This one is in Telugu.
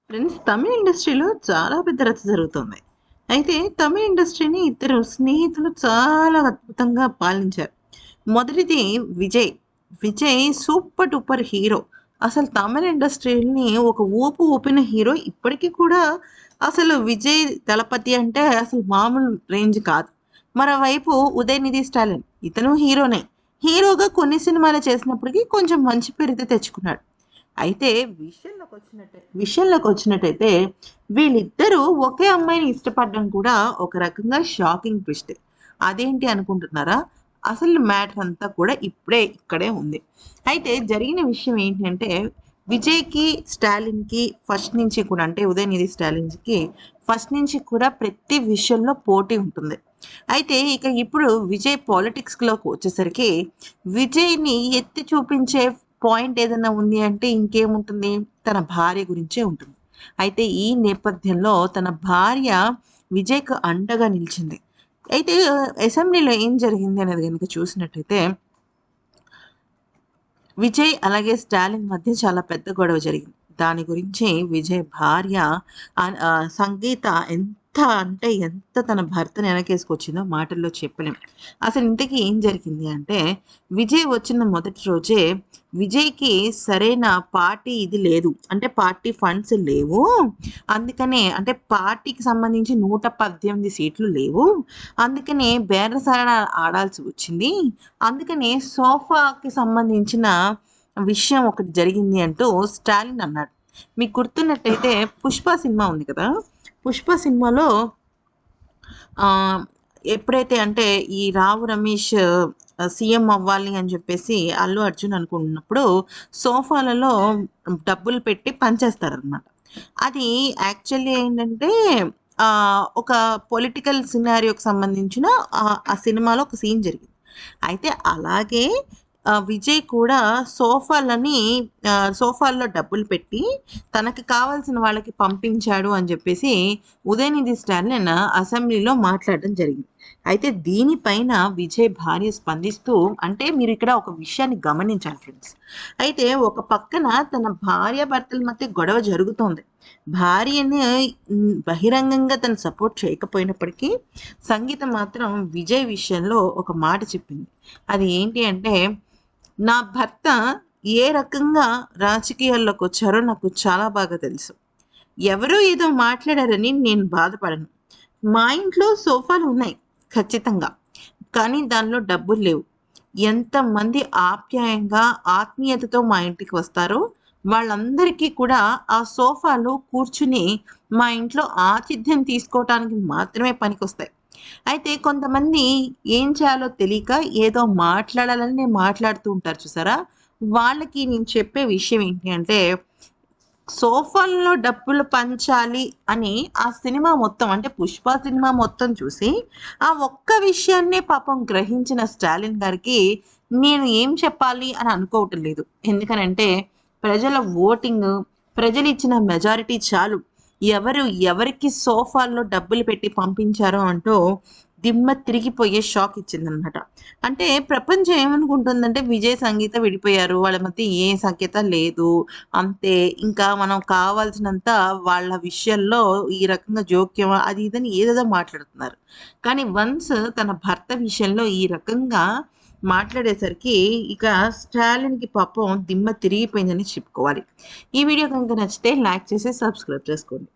ఫ్రెండ్స్, తమిళ ఇండస్ట్రీలో చాలా పెద్ద రచ్చ జరుగుతుంది. అయితే తమిళ ఇండస్ట్రీని ఇద్దరు స్నేహితులు చాలా అద్భుతంగా పాలించారు. మొదటిది Vijay. Vijay super duper hero. అసలు తమిళ ఇండస్ట్రీని ఒక ఊపు ఊపిన హీరో. ఇప్పటికీ కూడా అసలు విజయ్ దళపతి అంటే అసలు మామూలు రేంజ్ కాదు. మరోవైపు ఉదయనిధి స్టాలిన్, ఇతను హీరోనే. హీరోగా కొన్ని సినిమాలు చేసినప్పటికీ కొంచెం మంచి పేరైతే తెచ్చుకున్నాడు. అయితే విషయంలోకొచ్చినట్టయితే వీళ్ళిద్దరూ ఒకే అమ్మాయిని ఇష్టపడడం కూడా ఒక రకంగా షాకింగ్ ట్విస్టే. అదేంటి అనుకుంటున్నారా? అసలు మ్యాటర్ అంతా కూడా ఇక్కడే ఉంది. అయితే జరిగిన విషయం ఏంటంటే, విజయ్‌కి, స్టాలిన్‌కి ఫస్ట్ నుంచి కూడా అంటే ఉదయనిధి స్టాలిన్స్‌కి ఫస్ట్ నుంచి కూడా ప్రతి విషయంలో పోటీ ఉంటుంది. అయితే ఇప్పుడు విజయ్ పాలిటిక్స్‌లోకి వచ్చేసరికి విజయ్‌ని ఎత్తి చూపించే పాయింట్ ఏదన్నా ఉంది అంటే ఇంకేముంటుంది? తన భార్య గురించే ఉంటుంది. అయితే ఈ నేపథ్యంలో తన భార్య విజయ్‌కి అండగా నిలిచింది. అయితే అసెంబ్లీలో ఏం జరిగింది అనేది గనుక చూసినట్టయితే, విజయ్ అలాగే స్టాలిన్ మధ్య చాలా పెద్ద గొడవ జరిగింది. దాని గురించి విజయ్ భార్య సంగీత ఎంత తన భర్తని వెనకేసుకొచ్చిందో మాటల్లో చెప్పలేం. అసలు ఇంతకీ ఏం జరిగింది అంటే, విజయ్ వచ్చిన మొదటి రోజే విజయ్‌కి సరైన పార్టీ ఇది లేదు. అంటే పార్టీ ఫండ్స్ లేవు. అందుకనే అంటే పార్టీకి సంబంధించి 118 సీట్లు లేవు. అందుకనే బేరసారాలు ఆడాల్సి వచ్చింది. అందుకనే సోఫాకి సంబంధించిన విషయం ఒకటి జరిగింది అంటూ స్టాలిన్ అన్నాడు. మీకు గుర్తున్నట్టయితే 'పుష్ప' సినిమా ఉంది కదా! 'పుష్ప' సినిమాలో ఆహ్, ఎప్పుడైతే అంటే ఈ 'రావు రమేష్' సీఎం అవ్వాలి అని చెప్పేసి అల్లు అర్జున్ అనుకున్నప్పుడు సోఫాలలో డబ్బులు పెట్టి పంచేస్తారనమాట. అది యాక్చువల్లీ ఏంటంటే ఒక పొలిటికల్ సినారియోకి సంబంధించిన ఆ సినిమాలో ఒక సీన్ జరిగింది. అయితే అలాగే విజయ్ కూడా సోఫాల్లో డబ్బులు పెట్టి తనకి కావాల్సిన వాళ్ళకి పంపించాడు అని చెప్పేసి ఉదయనిధి స్టాలిన్ అసెంబ్లీలో మాట్లాడడం జరిగింది. అయితే దీనిపైన విజయ్ భార్య స్పందిస్తూ అంటే మీరు ఇక్కడ ఒక విషయాన్ని గమనించాలి ఫ్రెండ్స్. అయితే ఒక పక్కన తన భార్యాభర్తల మధ్య గొడవ జరుగుతోంది. భార్యని బహిరంగంగా తను సపోర్ట్ చేయకపోయినప్పటికీ సంగీత మాత్రం విజయ్ విషయంలో ఒక మాట చెప్పింది. అది ఏంటి అంటే, నా భర్త ఏ రకంగా రాజకీయాల్లోకి వచ్చారో నాకు చాలా బాగా తెలుసు. ఎవరో ఏదో మాట్లాడారని నేను బాధపడను. మా ఇంట్లో సోఫాలు ఉన్నాయి ఖచ్చితంగా. కానీ దానిలో డబ్బులు లేవు. ఎంతమంది ఆప్యాయంగా, ఆత్మీయతతో మా ఇంటికి వస్తారో వాళ్ళందరికీ కూడా ఆ సోఫాలో కూర్చుని మా ఇంట్లో ఆతిథ్యం తీసుకోవటానికి మాత్రమే పనికొస్తాయి. అయితే కొంతమంది ఏం చేయాలో తెలియక ఏదో మాట్లాడాలని మాట్లాడుతూ ఉంటారు చూసారా? వాళ్ళకి నేను చెప్పే విషయం ఏంటి అంటే, సోఫాల్లో డబ్బులు పంచాలి అని ఆ సినిమా మొత్తం అంటే 'పుష్ప' సినిమా మొత్తం చూసి, ఆ ఒక్క విషయాన్నే పాపం గ్రహించిన స్టాలిన్ గారికి నేను ఏం చెప్పాలి అని అనుకోవటం లేదు. ఎందుకనంటే ప్రజల ఓటింగు, ప్రజలిచ్చిన మెజారిటీ చాలు. ఎవరికి సోఫాల్లో డబ్బులు పెట్టి పంపించారో అంటూ దిమ్మ తిరిగిపోయే షాక్ ఇచ్చిందనమాట. అంటే ప్రపంచం ఏమనుకుంటుందంటే విజయ్, సంగీత విడిపోయారు. వాళ్ళ మధ్య ఏ సఖ్యత లేదు. అంతే. ఇంకా మనం కావాల్సినంత వాళ్ళ విషయంలో ఈ రకంగా జోక్యం అది ఇదని ఏదేదో మాట్లాడుతున్నారు. కానీ వన్స్ తన భర్త విషయంలో ఈ రకంగా మాట్లాడేసరికి ఇక స్టాలిన్‌కి పాపం దిమ్మ తిరిగిపోయిందని చెప్పుకోవాలి. ఈ వీడియో కనుక నచ్చితే లైక్ చేసి సబ్స్క్రైబ్ చేసుకోండి.